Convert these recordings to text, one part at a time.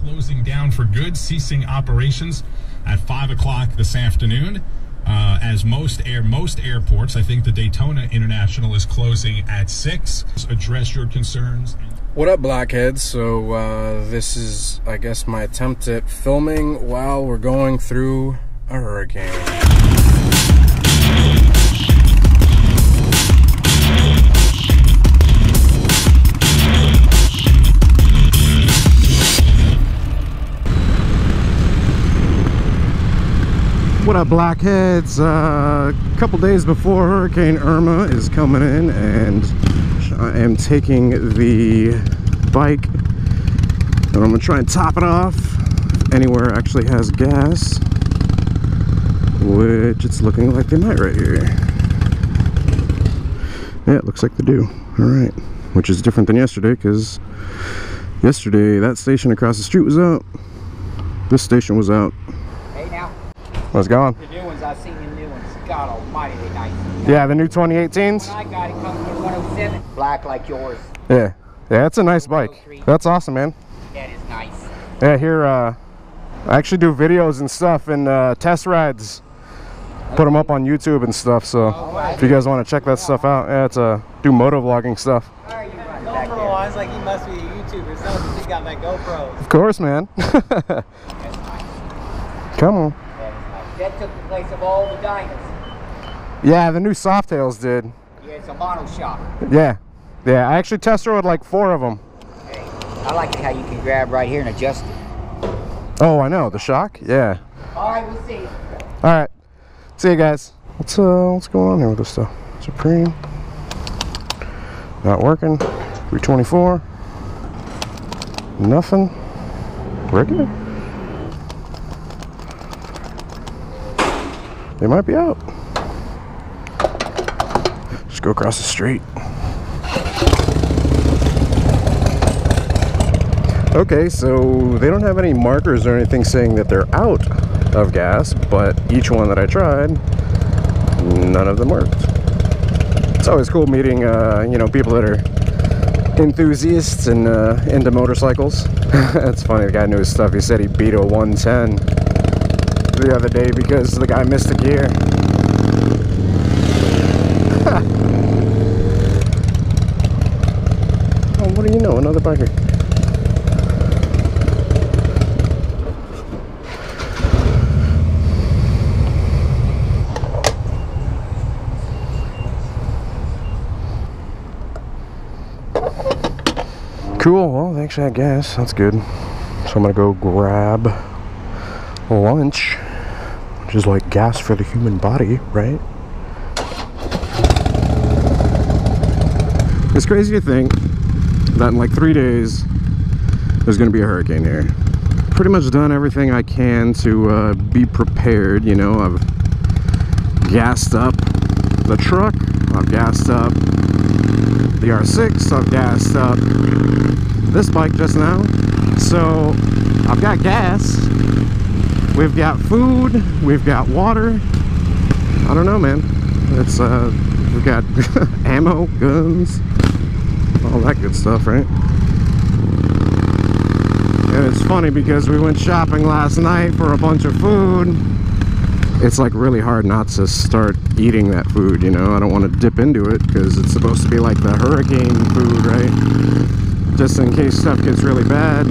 Closing down for good, ceasing operations at 5 o'clock this afternoon. As most airports, I think the Daytona International is closing at 6. Address your concerns. What up, Blockhead? So this is, I guess, my attempt at filming while we're going through a hurricane. What up, Blockheads? A couple days before Hurricane Irma is coming in, and I am taking the bike and I'm gonna try and top it off anywhere it actually has gas, which it's looking like they might right here. Yeah, it looks like they do. Alright, which is different than yesterday, because yesterday that station across the street was out, this station was out. How's it going? The new ones, I've seen the new ones. God almighty, they nice. Yeah, the new 2018s? When I got it, comes with 107. Black like yours. Yeah. Yeah, it's a nice bike. That's awesome, man. That is nice. Yeah, here, I actually do videos and stuff and test rides. Put them up on YouTube and stuff, so if you guys want to check that stuff out, yeah, it's do moto vlogging stuff. GoPro, I was like, he must be a YouTuber, so he's got that GoPro. Of course, man. Come on. That took the place of all the diners. Yeah, the new Softails did. Yeah, it's a monoshock. Yeah. Yeah, I actually test rode like 4 of them. Hey, I like it how you can grab right here and adjust it. Oh, I know. The shock? Yeah. Alright, we'll see you. Alright. See you guys. What's going on here with this stuff? Supreme. Not working. 324. Nothing. Regular. They might be out. Just go across the street. Okay, so they don't have any markers or anything saying that they're out of gas, but each one that I tried, none of them worked. It's always cool meeting, you know, people that are enthusiasts and into motorcycles. It's funny, the guy knew his stuff. He said he beat a 110 the other day because the guy missed a gear. Oh, what do you know? Another biker. Cool. Well, they actually had gas. That's good. So I'm gonna go grab lunch, which is like gas for the human body, right? It's crazy to think that in like 3 days there's gonna be a hurricane here. Pretty much done everything I can to be prepared. You know, I've gassed up the truck, I've gassed up the R6, I've gassed up this bike just now, so I've got gas. We've got food, we've got water. I don't know, man. It's we've got ammo, guns, all that good stuff, right? And it's funny because we went shopping last night for a bunch of food. It's like really hard not to start eating that food, you know? I don't want to dip into it because it's supposed to be like the hurricane food, right? Just in case stuff gets really bad.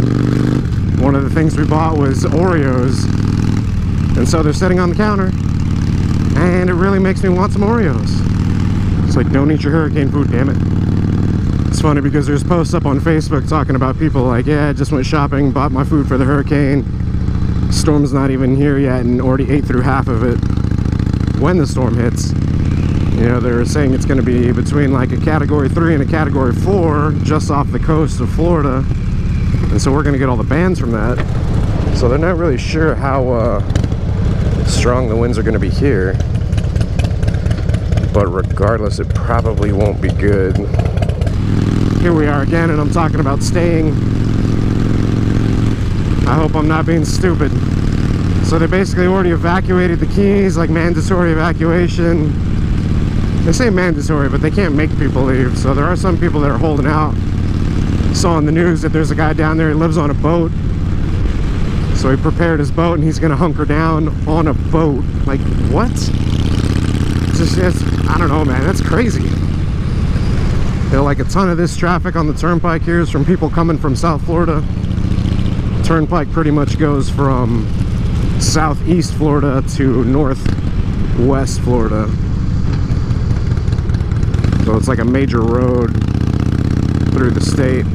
One of the things we bought was Oreos. And so they're sitting on the counter, and it really makes me want some Oreos. It's like, don't eat your hurricane food, damn it. It's funny because there's posts up on Facebook talking about people like, yeah, I just went shopping, bought my food for the hurricane. Storm's not even here yet and already ate through half of it when the storm hits. You know, they're saying it's going to be between like a category 3 and a category 4 just off the coast of Florida. And so we're going to get all the bans from that. So they're not really sure how strong the winds are going to be here, but regardless, it probably won't be good. Here we are again, and I'm talking about staying. I hope I'm not being stupid. So they basically already evacuated the Keys, like mandatory evacuation. They say mandatory, but they can't make people leave, so there are some people that are holding out. Saw on the news that there's a guy down there who lives on a boat So he prepared his boat and he's gonna hunker down on a boat. Like, what? I don't know, man, that's crazy. You know, like a ton of this traffic on the turnpike here is from people coming from South Florida. Turnpike pretty much goes from southeast Florida to northwest Florida. So it's like a major road through the state.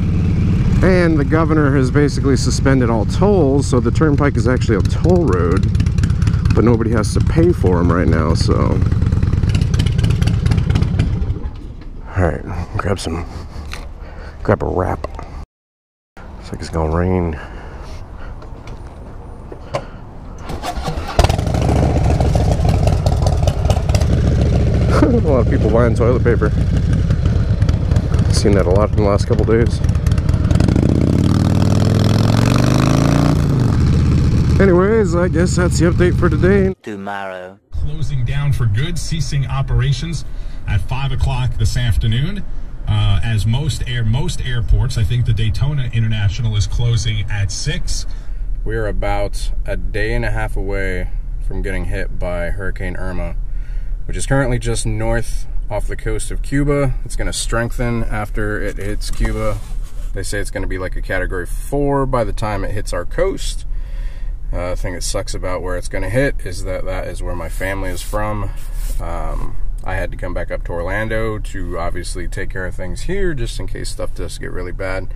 And the governor has basically suspended all tolls, so the turnpike is actually a toll road, but nobody has to pay for them right now, so. Alright, grab a wrap. Looks like it's gonna rain. A lot of people buying toilet paper. Seen that a lot in the last couple days. Anyways, I guess that's the update for today. Tomorrow. Closing down for good, ceasing operations at 5 o'clock this afternoon. As most airports, I think the Daytona International is closing at 6. We're about a day and a half away from getting hit by Hurricane Irma, which is currently just north off the coast of Cuba. It's going to strengthen after it hits Cuba. They say it's going to be like a Category 4 by the time it hits our coast. The thing that sucks about where it's going to hit is that is where my family is from. I had to come back up to Orlando to obviously take care of things here just in case stuff does get really bad.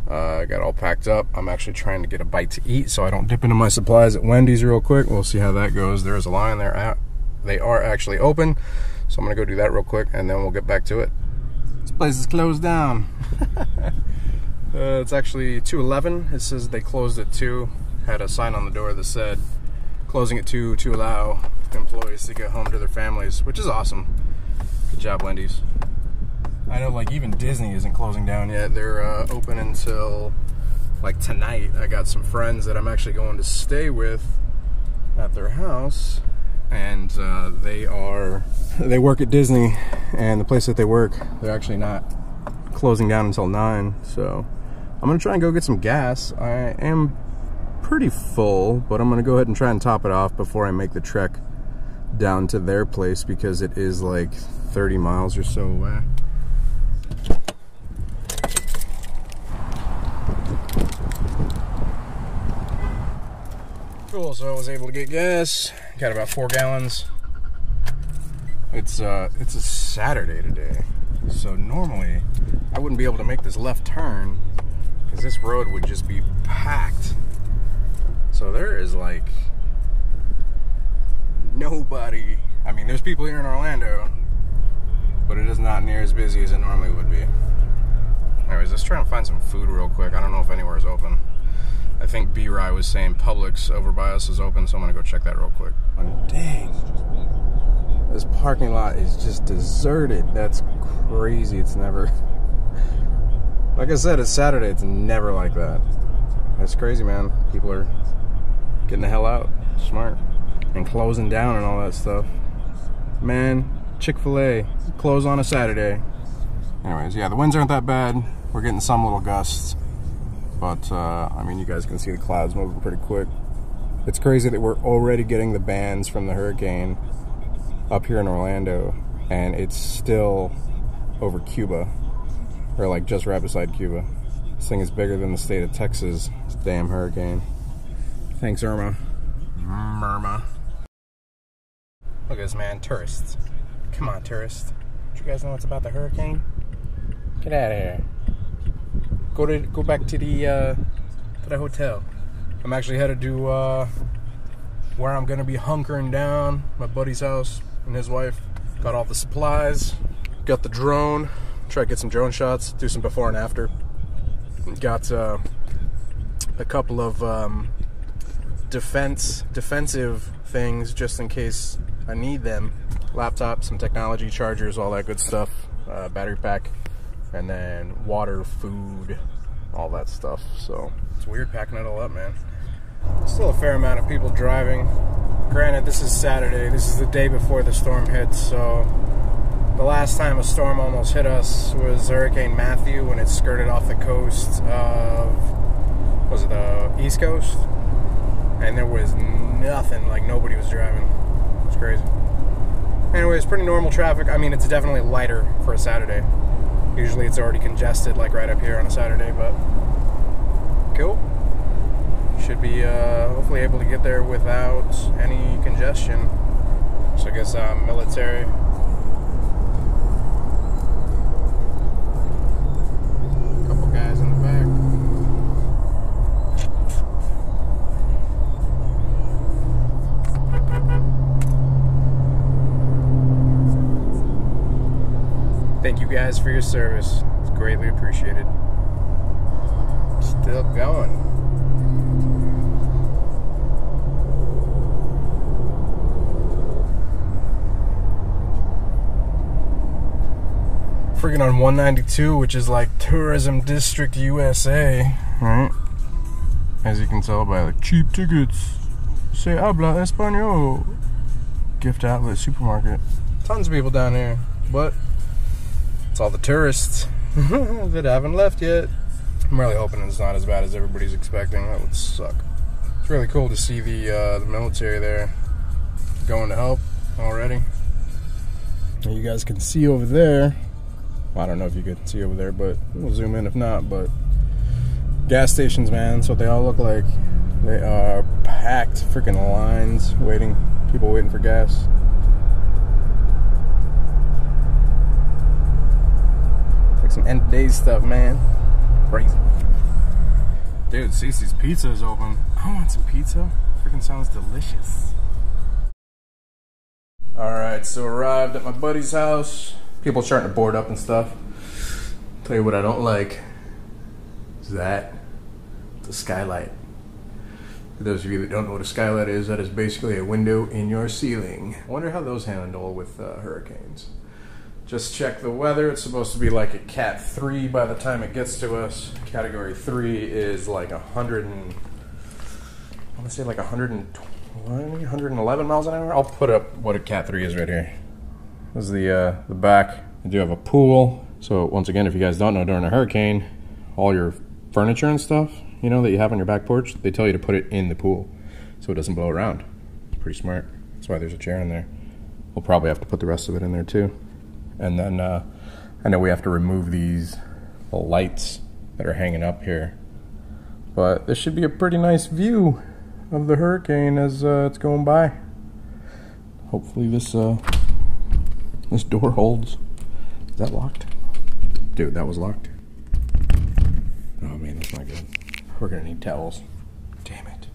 I got all packed up. I'm actually trying to get a bite to eat so I don't dip into my supplies at Wendy's real quick. We'll see how that goes. There's a line there. They are actually open, so I'm gonna go do that real quick and then we'll get back to it. This place is closed down. It's actually 2:11. It says they closed at 2. Had a sign on the door that said closing at 2 to allow employees to get home to their families, which is awesome. Good job, Wendy's. I know, like, even Disney isn't closing down yet. They're open until like tonight. I got some friends that I'm actually going to stay with at their house, and they work at Disney, and the place that they work, they're actually not closing down until 9. So I'm gonna try and go get some gas. I am pretty full, but I'm gonna go ahead and try and top it off before I make the trek down to their place, because it is like 30 miles or so away. Cool, so I was able to get gas. Got about 4 gallons. It's a Saturday today, so normally I wouldn't be able to make this left turn because this road would just be packed. So there is like nobody. I mean, there's people here in Orlando, but it is not near as busy as it normally would be. Anyways, let's try and find some food real quick. I don't know if anywhere is open. I think B-Rye was saying Publix over by us is open, so I'm gonna go check that real quick. Oh, dang. This parking lot is just deserted. That's crazy. It's never, like I said, it's Saturday. It's never like that. That's crazy, man. People are getting the hell out. Smart. And closing down and all that stuff. Man, Chick-fil-A, close on a Saturday. Anyways, yeah, the winds aren't that bad. We're getting some little gusts. But, I mean, you guys can see the clouds moving pretty quick. It's crazy that we're already getting the bands from the hurricane up here in Orlando, and it's still over Cuba, or like just right beside Cuba. This thing is bigger than the state of Texas. This damn hurricane. Thanks, Irma. Look at this, man. Tourists. Come on, tourists. Do you guys know what's about the hurricane? Get out of here. Go back to the hotel. I'm actually headed to where I'm gonna be hunkering down, my buddy's house and his wife. Got all the supplies, got the drone, try to get some drone shots, do some before and after. Got a couple of defensive things just in case I need them. Laptop, some technology, chargers, all that good stuff, battery pack, and then water, food, all that stuff. So it's weird packing it all up, man. Still a fair amount of people driving. Granted, this is Saturday. This is the day before the storm hits, so the last time a storm almost hit us was Hurricane Matthew when it skirted off the coast of, was it the East Coast? and there was nothing, like nobody was driving. It's crazy. Anyways, pretty normal traffic. I mean, it's definitely lighter for a Saturday. Usually it's already congested, like right up here on a Saturday, but cool. Should be hopefully able to get there without any congestion. So I guess military. Couple guys in the back. Thank you guys for your service. It's greatly appreciated. Still going. Freaking on 192, which is like Tourism District USA, right? As you can tell by like cheap tickets. Se habla español. Gift outlet supermarket. Tons of people down here, but it's all the tourists that haven't left yet. I'm really hoping it's not as bad as everybody's expecting. That would suck. It's really cool to see the military there going to help already. And you guys can see over there. Well, I don't know if you can see over there, but we'll zoom in if not. But gas stations, man, that's what they all look like. They are packed, freaking lines, people waiting for gas. Like some end of days stuff, man. Crazy. Dude, Cece's Pizza is open. I want some pizza. Freaking sounds delicious. Alright, so arrived at my buddy's house. People starting to board up and stuff. Tell you what I don't like is that the skylight. For those of you that don't know what a skylight is, that is basically a window in your ceiling. I wonder how those handle with hurricanes. Just check the weather. It's supposed to be like a Cat 3 by the time it gets to us. Category 3 is like 100 and... I want to say like 120, 111 miles an hour. I'll put up what a Cat 3 is right here. This is the back. I do have a pool. So once again, if you guys don't know, during a hurricane, all your furniture and stuff, you know, that you have on your back porch, they tell you to put it in the pool so it doesn't blow around. It's pretty smart. That's why there's a chair in there. We'll probably have to put the rest of it in there too. And then I know we have to remove these lights that are hanging up here. But this should be a pretty nice view of the hurricane as it's going by. Hopefully this door holds. Is that locked? Dude, that was locked. Oh man, that's not good. We're gonna need towels. Damn it.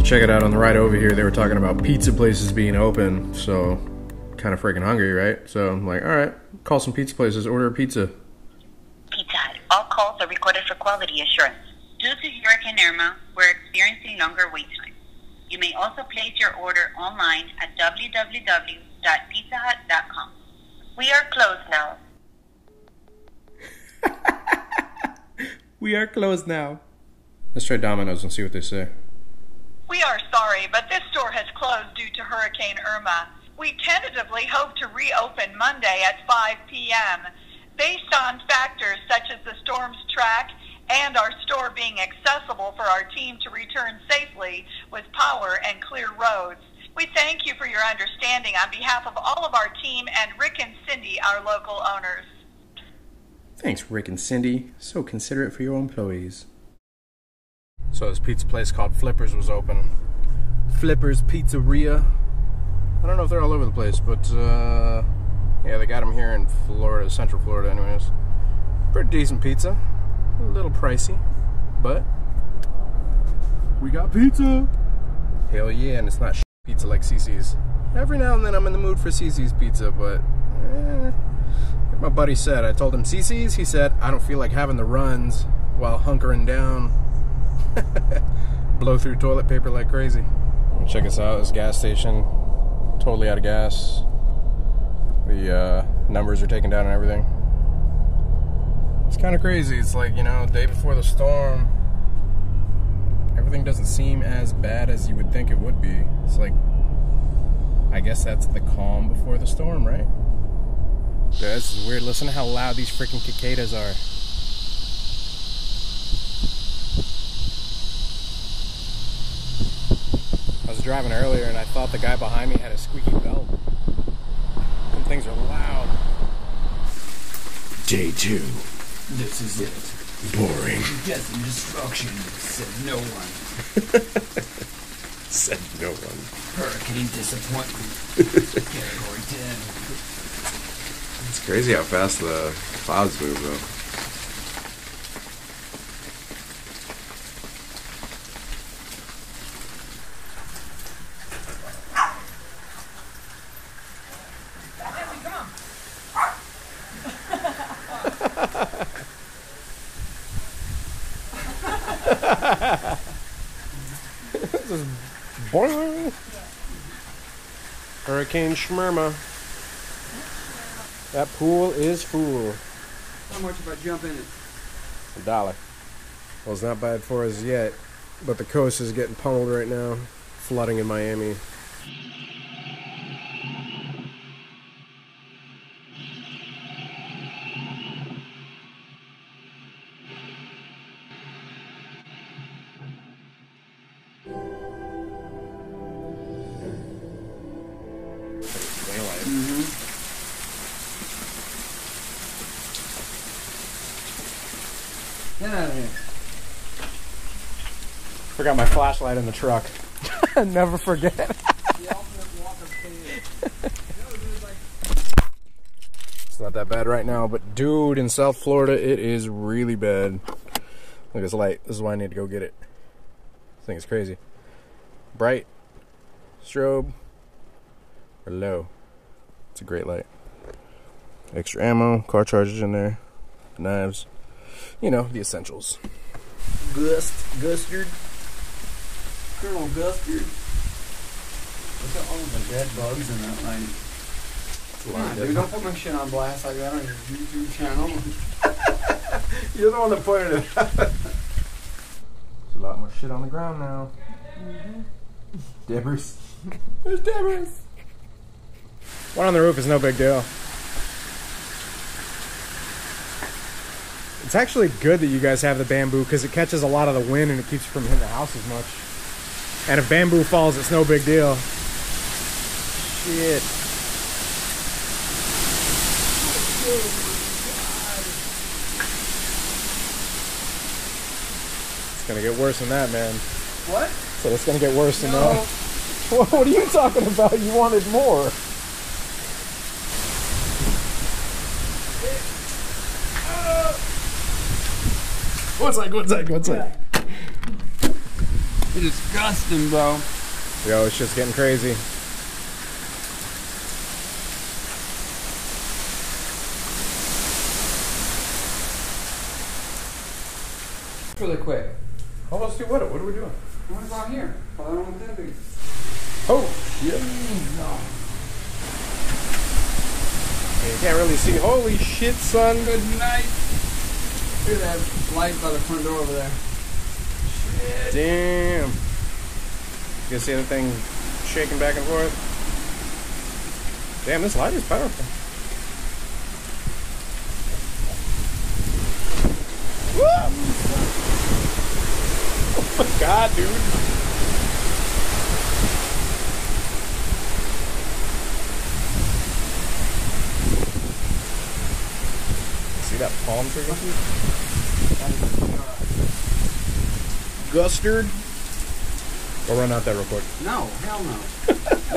Check it out on the ride over here. They were talking about pizza places being open, so kind of freaking hungry, right? So I'm like, all right, call some pizza places, order a pizza. Pizza Hut. All calls are recorded for quality assurance. Due to Hurricane Irma, we're experiencing longer wait times. You may also place your order online at www.pizzahut.com. We are closed now. We are closed now. Let's try Domino's and see what they say. We are sorry, but this store has closed due to Hurricane Irma. We tentatively hope to reopen Monday at 5 p.m. Based on factors such as the storm's track and our store being accessible for our team to return safely with power and clear roads. We thank you for your understanding on behalf of all of our team and Rick and Cindy, our local owners. Thanks, Rick and Cindy. So considerate for your employees. So this pizza place called Flippers was open. Flippers Pizzeria. I don't know if they're all over the place, but yeah, they got them here in Florida, Central Florida anyways. Pretty decent pizza. A little pricey, but we got pizza. Hell yeah, and it's not pizza like CC's. Every now and then I'm in the mood for CC's pizza, but like my buddy said, I told him CC's, he said, I don't feel like having the runs while hunkering down. Blow through toilet paper like crazy. Check us out, this gas station, totally out of gas. The numbers are taken down and everything. It's kind of crazy. It's like, you know, day before the storm, everything doesn't seem as bad as you would think it would be. It's like, I guess that's the calm before the storm, right? Dude, this is weird. Listen to how loud these freaking cicadas are. I was driving earlier and I thought the guy behind me had a squeaky belt. Them things are loud. Day 2. This is it. Boring. Guessing destruction, said no one. Said no one. Hurricane disappointment. Category 10. It's crazy how fast the clouds move, though. This is boing. Hurricane Irma. That pool is full. How much if I jump in it? $1. Well, it's not bad for us yet, but the coast is getting pummeled right now. Flooding in Miami. Get out of here. Forgot my flashlight in the truck. Never forget. It's not that bad right now, but dude, in South Florida, it is really bad. Look at this light. This is why I need to go get it. This thing is crazy. Bright, strobe, or low. It's a great light. Extra ammo, car chargers in there, knives. You know, the essentials. Gustard. Colonel Gustard. Look at all the dead bugs in that light. Come on, dude, don't put my shit on blast like that on your YouTube channel. You're the one that pointed it out. There's a lot more shit on the ground now. Dibbers. There's dibbers. One on the roof is no big deal. It's actually good that you guys have the bamboo because it catches a lot of the wind and it keeps you from hitting the house as much. And if bamboo falls, it's no big deal. Shit. It's gonna get worse than that, man. What? So it's gonna get worse than that. What are you talking about? You wanted more. What's that? It's disgusting, bro. Yo, it's just getting crazy. Really quick. Oh, let's do what? What are we doing? What about here? I don't want that big. Oh, shit. No. You can't really see. Holy shit, son. Good night. Look at that light by the front door over there. Shit. Damn. You see the thing shaking back and forth? Damn, this light is powerful. Woo! Oh my god, dude. See that palm tree? Gustard. We'll run out there real quick. No, hell no.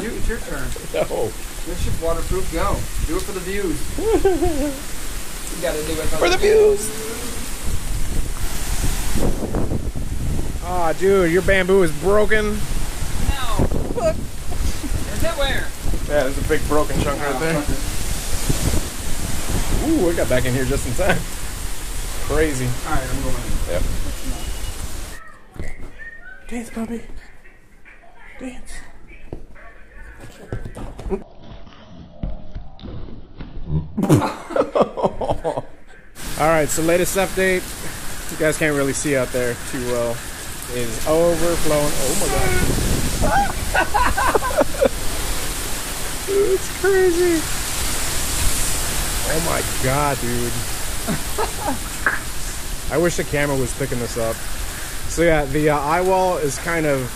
It's your turn. No. This shit's waterproof. Go. Do it for the views. You gotta do it For the views. Aw, dude, your bamboo is broken. No. Look. Is that where? Yeah, there's a big broken chunk right there. Ooh, we got back in here just in time. Crazy. Alright, I'm going. Yep. Dance, puppy. Dance. Alright, so latest update. You guys can't really see out there too well. Is overflowing. Oh my god. It's crazy. Oh my god, dude. I wish the camera was picking this up. So yeah, the eye wall is kind of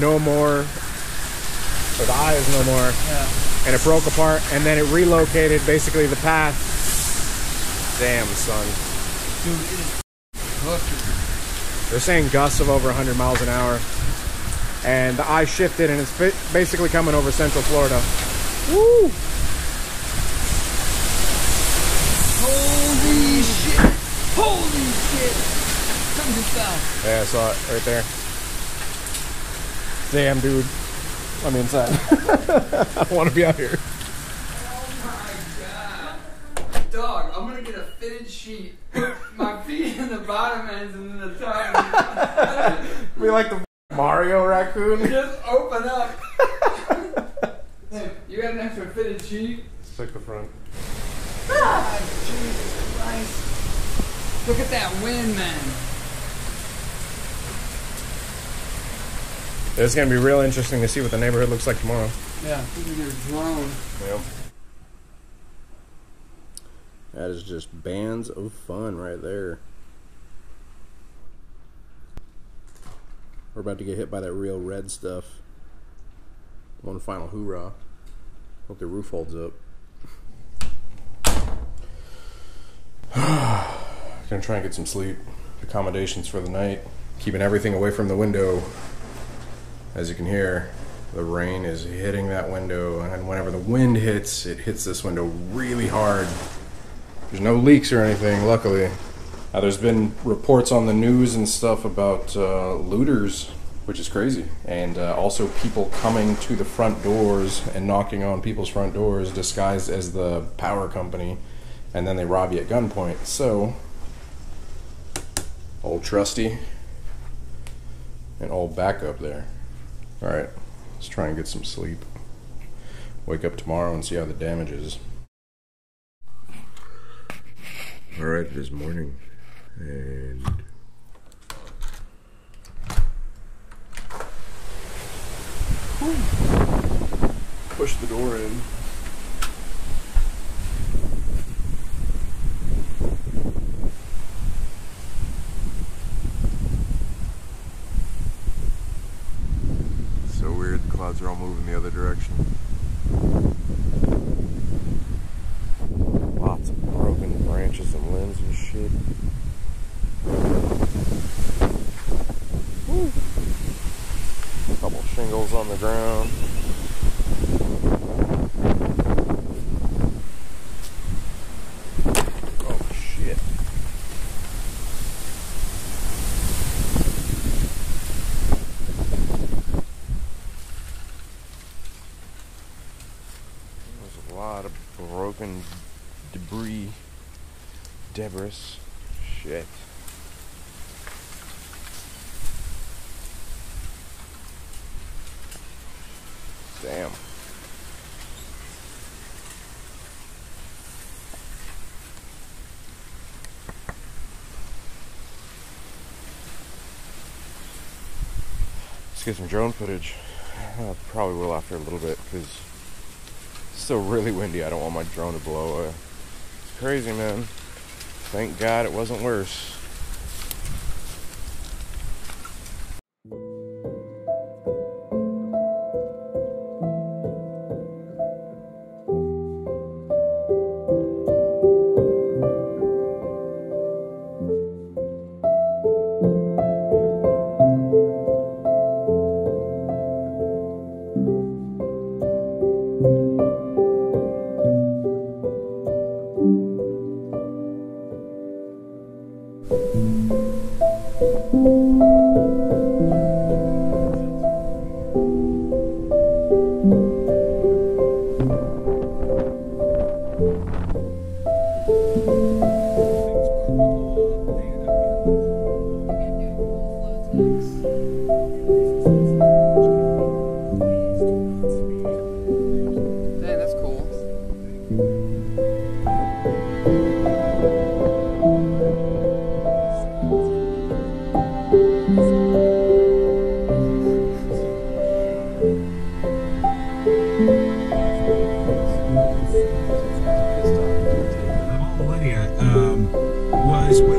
no more. Or the eye is no more. Yeah. And it broke apart, and then it relocated basically the path. Damn, son. Dude, it is clustered. They're saying gusts of over 100 miles an hour. And the eye shifted, and it's basically coming over Central Florida. Woo! Holy shit! Holy shit! Come to south. Yeah, I saw it right there. Damn, dude. I'm inside. I don't want to be out here. Oh my god. Dog, I'm gonna get a fitted sheet. Put my feet in the bottom ends and then the top. Be like the Mario raccoon. Just open up. Hey, you got an extra fitted sheet? Stick the front. God, Jesus Christ. Look at that wind, man. It's going to be real interesting to see what the neighborhood looks like tomorrow. Yeah, look at your drone. Yep. That is just bands of fun right there. We're about to get hit by that real red stuff. One final hoorah. Hope the roof holds up. Gonna try and get some sleep. Accommodations for the night. Keeping everything away from the window. As you can hear, the rain is hitting that window, and whenever the wind hits, it hits this window really hard. There's no leaks or anything, luckily. Now, there's been reports on the news and stuff about looters, which is crazy, and also people coming to the front doors and knocking on people's front doors disguised as the power company, and then they rob you at gunpoint. So, old trusty and old backup there. Alright, let's try and get some sleep. Wake up tomorrow and see how the damage is. Alright, it is morning. And push the door in. So weird, the clouds are all moving the other direction. Lots of broken branches and limbs and shit. Woo. Couple shingles on the ground. Oh shit. There's a lot of broken debris. Shit. Damn. Let's get some drone footage. I probably will after a little bit because it's still really windy. I don't want my drone to blow. It's crazy, man. Thank God it wasn't worse.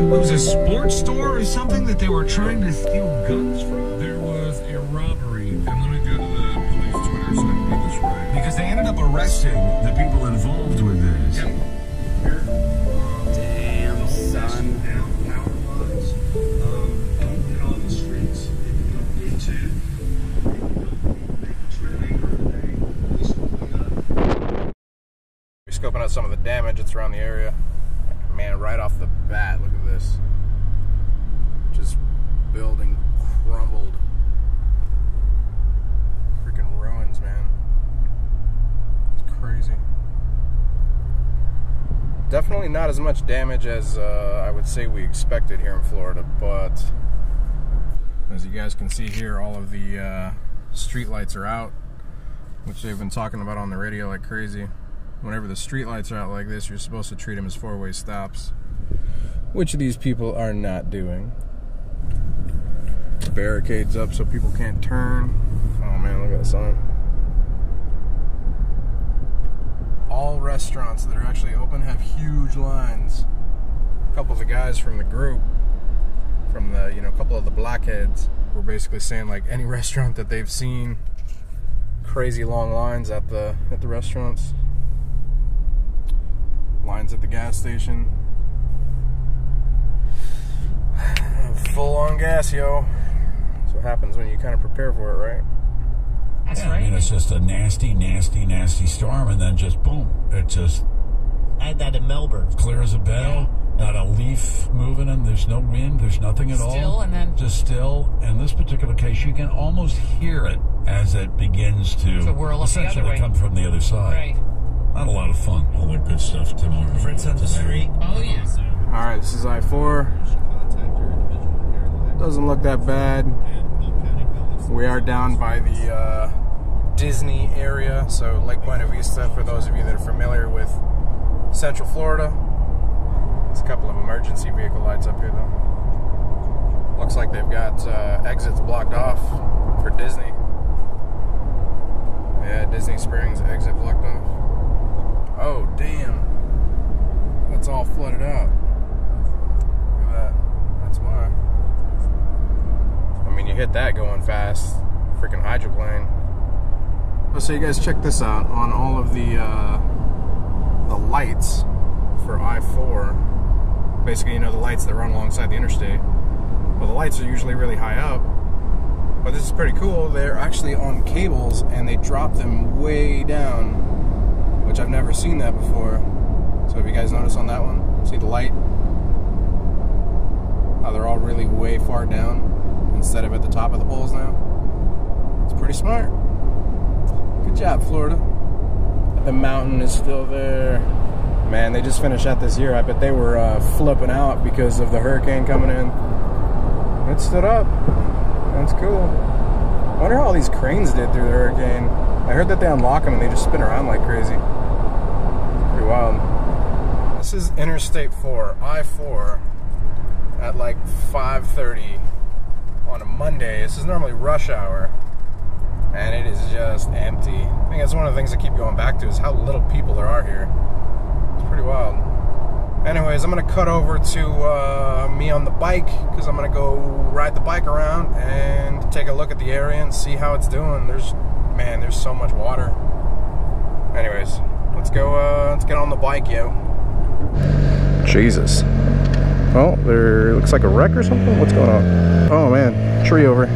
Was a sports store or something that they were trying to steal guns from? There was a robbery, and let me go to the police Twitter so I can get this right. Because they ended up arresting the people involved with this. Yep. Damn, son. Don't get on the streets if you don't need to. We're scoping out some of the damage that's around the area. Man, right off the bat, look at this. Just building crumbled. Freaking ruins, man. It's crazy. Definitely not as much damage as I would say we expected here in Florida, but as you guys can see here, all of the street lights are out, which they've been talking about on the radio like crazy. Whenever the street lights are out like this, you're supposed to treat them as four-way stops, which these people are not doing. Barricades up so people can't turn. Oh man, look at that sign. All restaurants that are actually open have huge lines. A couple of the guys from the group, from the, you know, a couple of the Blockheads, were basically saying like any restaurant that they've seen, crazy long lines at the restaurants. Lines at the gas station. Full on gas, yo. That's what happens when you kind of prepare for it, right? That's right. I mean, it's just a nasty, nasty, nasty storm, and then just boom. It just... I had that in Melbourne. Clear as a bell. Yeah. Not a leaf moving, and there's no wind, there's nothing at all. Still, and then... Just still. In this particular case, you can almost hear it as it begins to whirl up the other essentially way. come from the other side. Right. Not a lot of fun. All that good stuff tomorrow. Friends up the street. Oh, yes. Alright, this is I-4. Doesn't look that bad. We are down by the Disney area, so Lake Buena Vista, for those of you that are familiar with Central Florida. There's a couple of emergency vehicle lights up here, though. Looks like they've got exits blocked off for Disney. Yeah, Disney Springs exit blocked off. Oh, damn. That's all flooded out. Look at that. That's why. I mean, you hit that going fast. Freaking hydroplane. Oh, so you guys check this out. On all of the lights for I-4, basically, you know, the lights that run alongside the interstate. Well, the lights are usually really high up. But this is pretty cool. They're actually on cables, and they drop them way down, which I've never seen that before. So if you guys notice on that one, see the light? How they're all really way far down instead of at the top of the poles now. It's pretty smart. Good job, Florida. The mountain is still there. Man, they just finished out this year. I bet they were flipping out because of the hurricane coming in. It stood up. That's cool. I wonder how all these cranes did through the hurricane. I heard that they unlock them and they just spin around like crazy. Pretty wild. This is Interstate 4, I-4, at like 5:30 on a Monday. This is normally rush hour, and it is just empty. I think that's one of the things I keep going back to, is how little people there are here. It's pretty wild. Anyways, I'm going to cut over to me on the bike, because I'm going to go ride the bike around and take a look at the area and see how it's doing. There's so much water. Anyways, let's go, let's get on the bike, yo. Jesus. Oh, there looks like a wreck or something? What's going on? Oh man, tree over.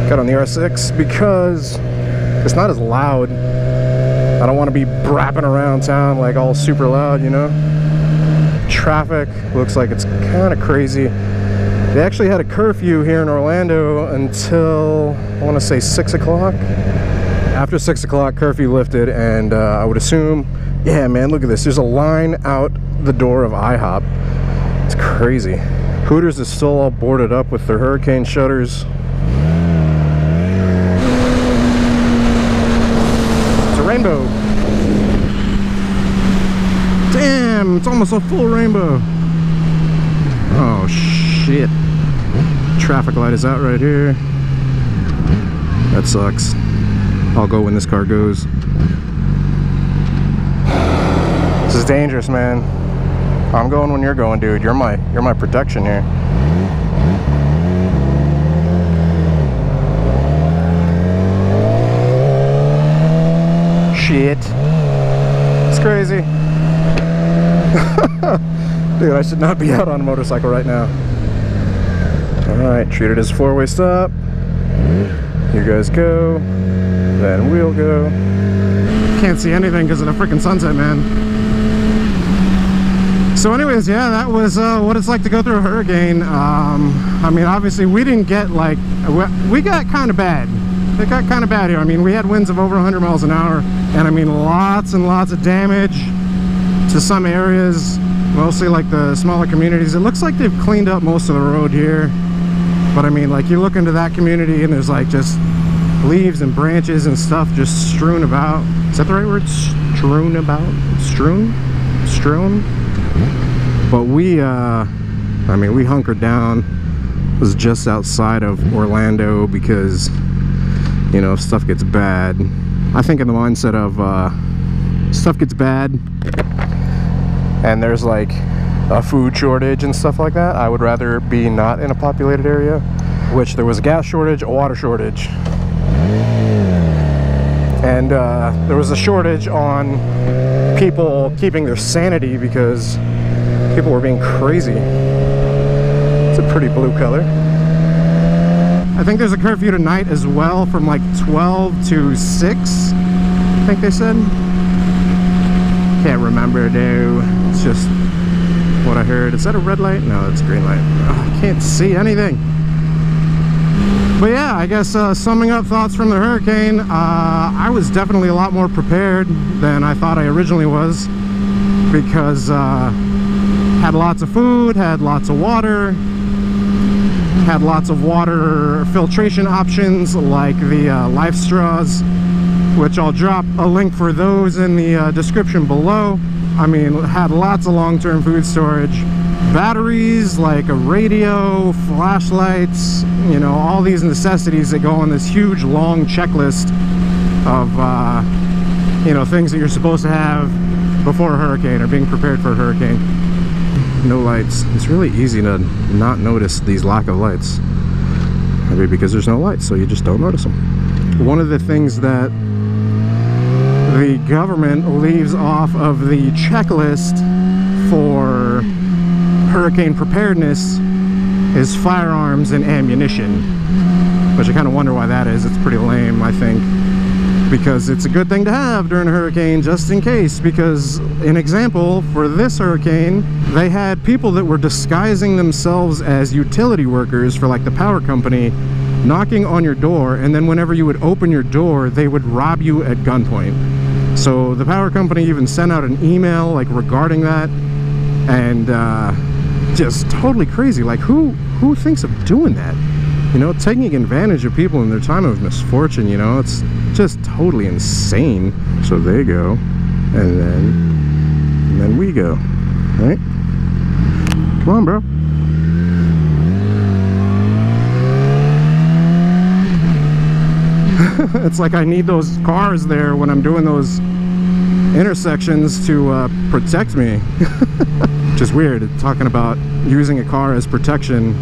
Got on the R6 because it's not as loud. I don't want to be brapping around town like all super loud, you know? Traffic looks like it's kind of crazy. They actually had a curfew here in Orlando until, I want to say 6 o'clock. After 6 o'clock, curfew lifted, and I would assume, yeah, man, look at this. There's a line out the door of IHOP. It's crazy. Hooters is still all boarded up with their hurricane shutters. It's a rainbow. Damn, it's almost a full rainbow. Oh, shit. Traffic light is out right here. That sucks. I'll go when this car goes. This is dangerous, man. I'm going when you're going, dude. You're my protection here. Shit. It's crazy. Dude, I should not be out on a motorcycle right now. Alright, treat it as a four-way stop. You guys go. Then we'll go. Can't see anything because of the freaking sunset, man. So anyways, yeah, that was what it's like to go through a hurricane. I mean, obviously we didn't get like, we got kind of bad. It got kind of bad here. I mean, we had winds of over 100 miles an hour, and I mean lots and lots of damage to some areas, mostly like the smaller communities. It looks like they've cleaned up most of the road here, but I mean, like, you look into that community and there's like just leaves and branches and stuff just strewn about. Is that the right word? Strewn about? Strewn? But we I mean, we hunkered down. It was just outside of Orlando because, you know, if stuff gets bad, I think in the mindset of stuff gets bad and there's like a food shortage and stuff like that, I would rather be not in a populated area. Which there was a gas shortage, a water shortage, and there was a shortage on people keeping their sanity because people were being crazy. It's a pretty blue color. I think there's a curfew tonight as well from like 12 to 6, I think they said. Can't remember, though. It's just what I heard. Is that a red light? No, it's a green light. Oh, I can't see anything. But yeah, I guess summing up thoughts from the hurricane, I was definitely a lot more prepared than I thought I originally was, because had lots of food, had lots of water, had lots of water filtration options like the Life Straws, which I'll drop a link for those in the description below. I mean, had lots of long-term food storage, batteries like a radio, flashlights, you know, all these necessities that go on this huge long checklist of you know, things that you're supposed to have before a hurricane or being prepared for a hurricane. No lights. It's really easy to not notice these lack of lights. Maybe because there's no lights, so you just don't notice them. One of the things that the government leaves off of the checklist for hurricane preparedness is firearms and ammunition, which I kind of wonder why that is. It's pretty lame, I think, because it's a good thing to have during a hurricane just in case. Because an example for this hurricane, they had people that were disguising themselves as utility workers for like the power company knocking on your door, and then whenever you would open your door, they would rob you at gunpoint. So the power company even sent out an email like regarding that, and just totally crazy. Like, who thinks of doing that? You know, taking advantage of people in their time of misfortune, you know, it's just totally insane. So they go, and then we go, right? Come on, bro. It's like I need those cars there when I'm doing those intersections to protect me. Which is weird, talking about using a car as protection,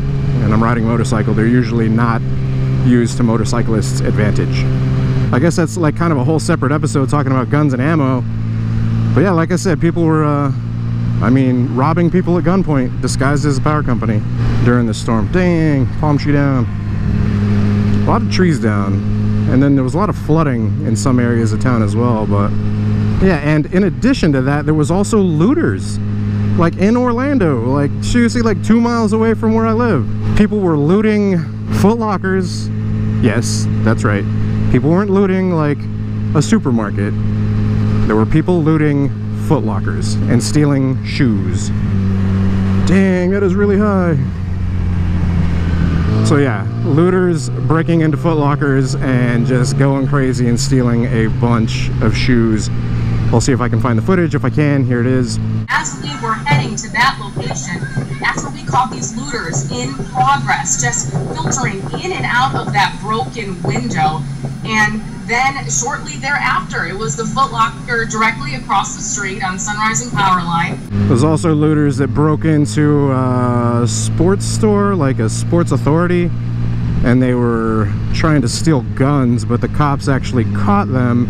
and I'm riding a motorcycle. They're usually not used to motorcyclists' advantage. I guess that's like kind of a whole separate episode talking about guns and ammo. But yeah, like I said, people were I mean, robbing people at gunpoint disguised as a power company during the storm. Dang, palm tree down. A lot of trees down. And then there was a lot of flooding in some areas of town as well. But yeah, and in addition to that, there was also looters, like in Orlando, like seriously, like 2 miles away from where I live. People were looting Foot Lockers. Yes, that's right. People weren't looting like a supermarket, there were people looting Foot Lockers and stealing shoes. Dang, that is really high. So yeah, looters breaking into Foot Lockers and just going crazy and stealing a bunch of shoes. I'll see if I can find the footage. If I can, here it is. As we were heading to that location, that's where we caught these looters in progress, just filtering in and out of that broken window. And then shortly thereafter, it was the Foot Locker directly across the street on Sunrise and Powerline. There's also looters that broke into a sports store, like a Sports Authority, and they were trying to steal guns, but the cops actually caught them,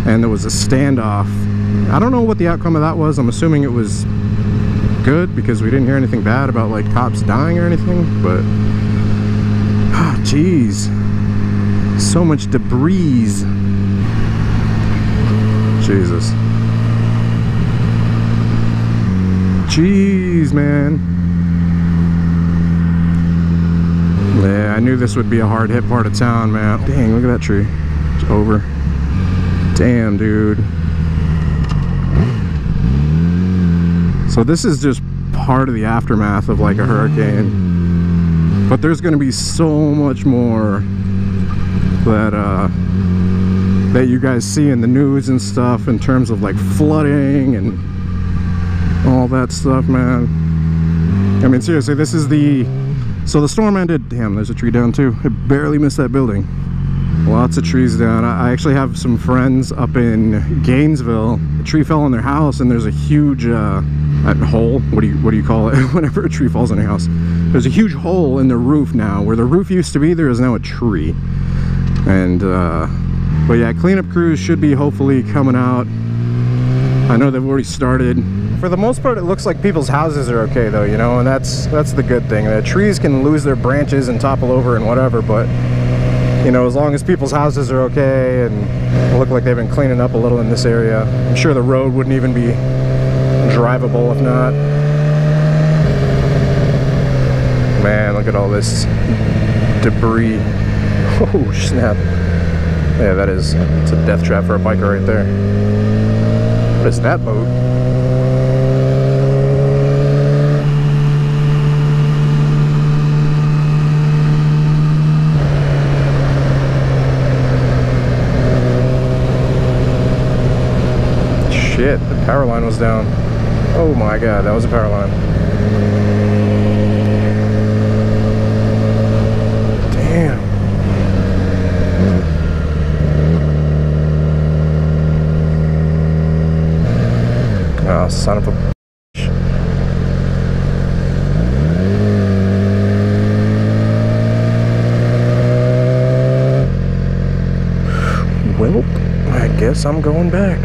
and there was a standoff. I don't know what the outcome of that was. I'm assuming it was good because we didn't hear anything bad about like cops dying or anything, but oh, jeez, so much debris. Jesus. Jeez, man. Yeah, I knew this would be a hard hit part of town, man. Dang, look at that tree. It's over. Damn, dude. So this is just part of the aftermath of like a hurricane. But there's gonna be so much more that you guys see in the news and stuff in terms of like flooding and all that stuff, man. I mean, seriously, this is so the storm ended. Damn, there's a tree down too. I barely missed that building. Lots of trees down. I actually have some friends up in Gainesville. A tree fell on their house, and there's a huge hole. What do you call it? Whenever a tree falls on your house, there's a huge hole in the roof now. Where the roof used to be, there is now a tree. And but yeah, cleanup crews should be hopefully coming out. I know they've already started. For the most part, it looks like people's houses are okay though, you know, and that's the good thing. The trees can lose their branches and topple over and whatever, but you know, as long as people's houses are okay and look like they've been cleaning up a little in this area. I'm sure the road wouldn't even be drivable if not. Man, look at all this debris. Oh snap. Yeah, it's a death trap for a biker right there. What is that boat? Shit, the power line was down. Oh my god, that was a power line. Damn. Oh, son of a bitch. Well, I guess I'm going back.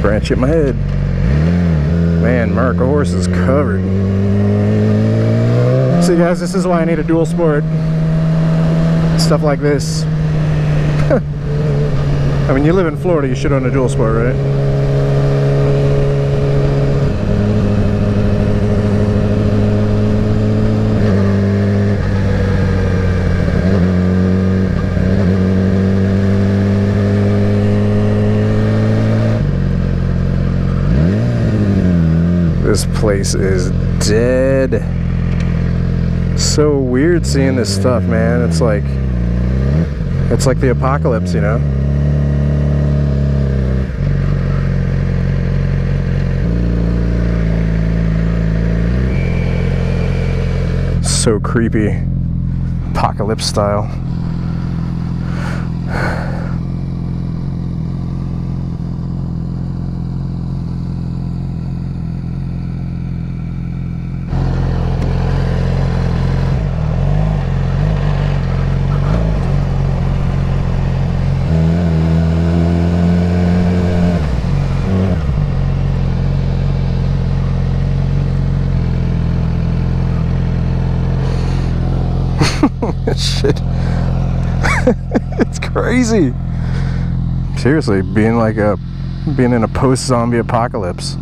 Branch hit my head. Man, Mark, a horse is covered. See guys, this is why I need a dual sport. Stuff like this. I mean, you live in Florida, you should own a dual sport, right? This place is dead. So weird seeing this stuff, man. It's like the apocalypse, you know? So creepy. Apocalypse style. crazy. Seriously, being in a post-zombie apocalypse.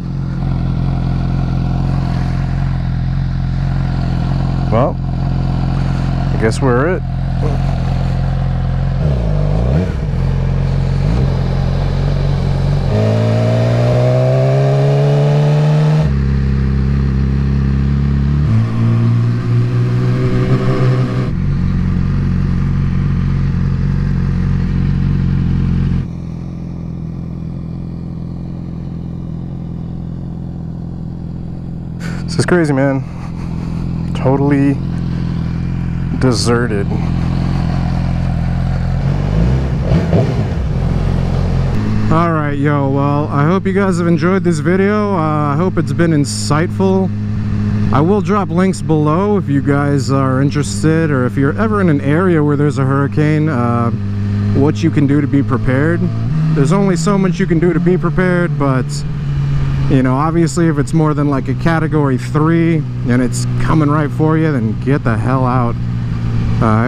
Well, I guess we're it. This is crazy, man. Totally deserted. Alright, yo, well, I hope you guys have enjoyed this video. I hope it's been insightful. I will drop links below if you guys are interested, or if you're ever in an area where there's a hurricane, what you can do to be prepared. There's only so much you can do to be prepared, but you know, obviously if it's more than like a category 3 and it's coming right for you, then get the hell out.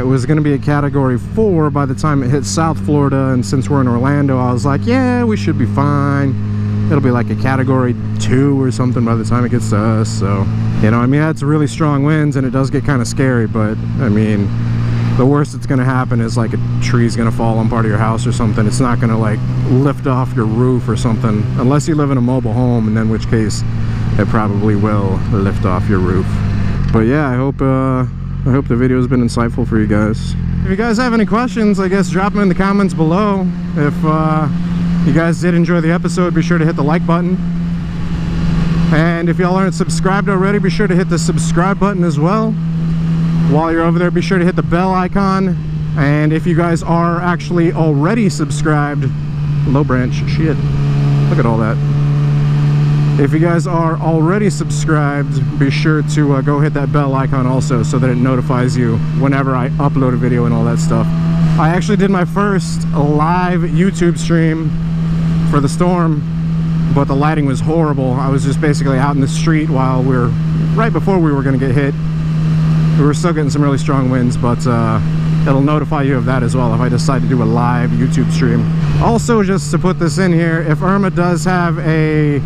It was going to be a category 4 by the time it hit South Florida, and since we're in Orlando, I was like, yeah, we should be fine. It'll be like a category 2 or something by the time it gets to us. So, you know, I mean, that's really strong winds and it does get kind of scary, but I mean, the worst that's going to happen is like a tree's going to fall on part of your house or something. It's not going to like lift off your roof or something, unless you live in a mobile home, and in which case it probably will lift off your roof. But yeah, I hope the video has been insightful for you guys. If you guys have any questions, I guess drop them in the comments below. If you guys did enjoy the episode, be sure to hit the like button. And if y'all aren't subscribed already, be sure to hit the subscribe button as well. While you're over there, be sure to hit the bell icon. And if you guys are actually already subscribed, low branch, shit, look at all that. If you guys are already subscribed, be sure to go hit that bell icon also, so that it notifies you whenever I upload a video and all that stuff. I actually did my first live YouTube stream for the storm, but the lighting was horrible. I was just basically out in the street while right before we were going to get hit. We were still getting some really strong winds, but it'll notify you of that as well if I decide to do a live YouTube stream. Also, just to put this in here, if Irma does have a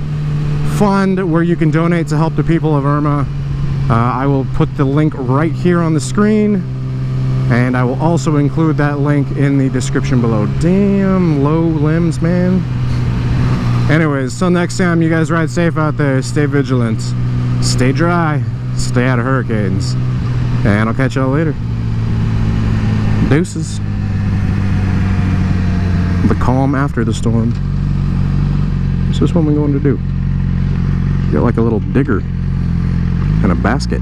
fund where you can donate to help the people of Irma, I will put the link right here on the screen, and I will also include that link in the description below. Damn low limbs, man. Anyways, till next time, you guys ride safe out there, stay vigilant, stay dry, stay out of hurricanes. And I'll catch y'all later. Deuces. The calm after the storm. What's this woman going to do? Get like a little digger and a basket.